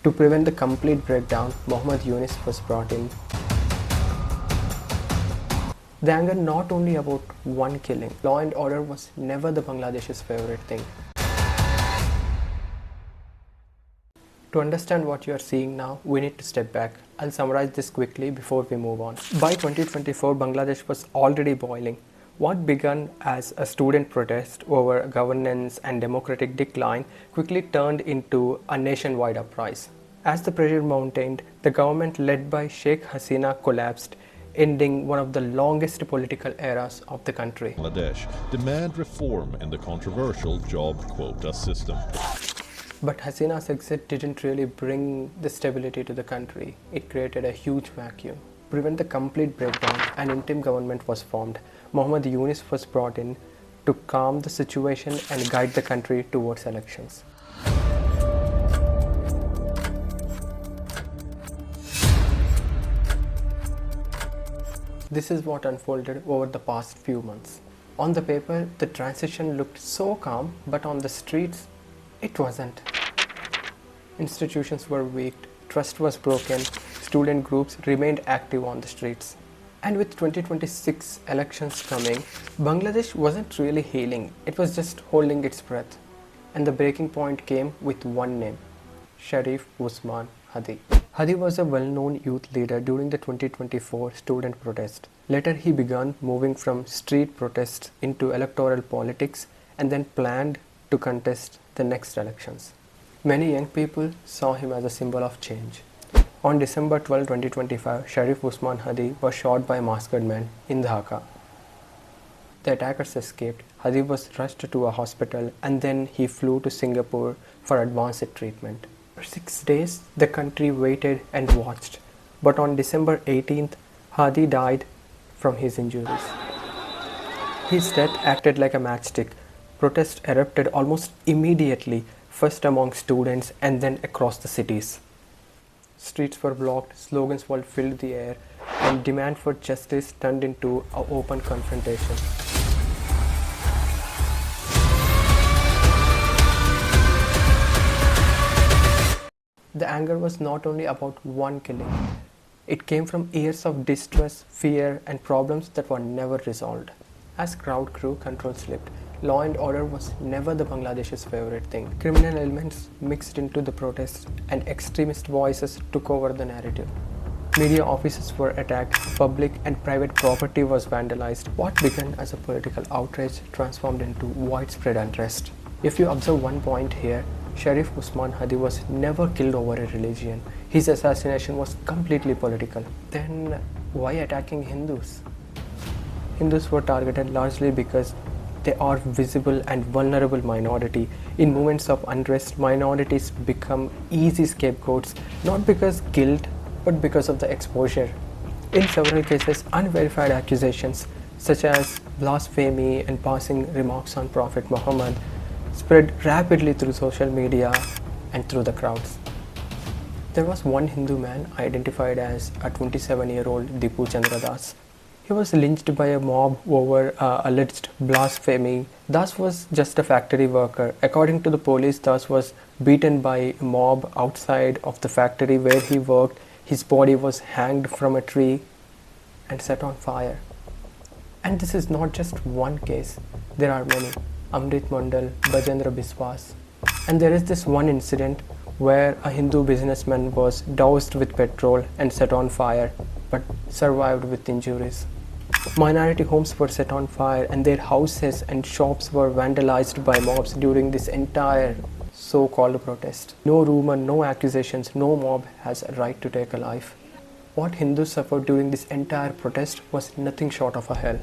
To prevent the complete breakdown, Mohammad Yunus was brought in. The anger not only about one killing, law and order was never the Bangladesh's favorite thing. To understand what you are seeing now, we need to step back. I'll summarize this quickly before we move on. By 2024, Bangladesh was already boiling. What began as a student protest over governance and democratic decline quickly turned into a nationwide uprising. As the pressure mounted, the government led by Sheikh Hasina collapsed, ending one of the longest political eras of the country. Bangladesh demand reform in the controversial job quota system. But Hasina's exit didn't really bring the stability to the country. It created a huge vacuum. To prevent the complete breakdown, an interim government was formed. Mohammad Yunus was brought in to calm the situation and guide the country towards elections. This is what unfolded over the past few months. On the paper, the transition looked so calm, but on the streets, it wasn't. Institutions were weak, trust was broken, student groups remained active on the streets. And with 2026 elections coming, Bangladesh wasn't really healing, it was just holding its breath. And the breaking point came with one name, Sharif Usman Hadi. Hadi was a well-known youth leader during the 2024 student protest. Later he began moving from street protests into electoral politics and then planned to contest the next elections. Many young people saw him as a symbol of change. On December 12, 2025, Sharif Usman Hadi was shot by masked men in Dhaka. The attackers escaped. Hadi was rushed to a hospital and then he flew to Singapore for advanced treatment. For 6 days, the country waited and watched. But on December 18th, Hadi died from his injuries. His death acted like a matchstick. Protests erupted almost immediately, first among students and then across the cities. Streets were blocked, slogans filled the air, and demand for justice turned into an open confrontation. The anger was not only about one killing. It came from years of distress, fear, and problems that were never resolved. As crowd grew, control slipped. Law and order was never the Bangladesh's favorite thing. Criminal elements mixed into the protests and extremist voices took over the narrative. Media offices were attacked, public and private property was vandalized. What began as a political outrage transformed into widespread unrest. If you observe one point here, Sharif Usman Hadi was never killed over a religion. His assassination was completely political. Then why attacking Hindus? Hindus were targeted largely because they are visible and vulnerable minority. In moments of unrest, minorities become easy scapegoats, not because guilt, but because of the exposure. In several cases, unverified accusations such as blasphemy and passing remarks on Prophet Muhammad spread rapidly through social media and through the crowds. There was one Hindu man identified as a 27-year-old Dipu Chandradas. He was lynched by a mob over alleged blasphemy. Das was just a factory worker. According to the police, Das was beaten by a mob outside of the factory where he worked. His body was hanged from a tree and set on fire. And this is not just one case. There are many. Amrit Mandal, Bajendra Biswas. And there is this one incident where a Hindu businessman was doused with petrol and set on fire, but survived with injuries. Minority homes were set on fire and their houses and shops were vandalized by mobs during this entire so-called protest. No rumor, no accusations, no mob has a right to take a life. What Hindus suffered during this entire protest was nothing short of a hell.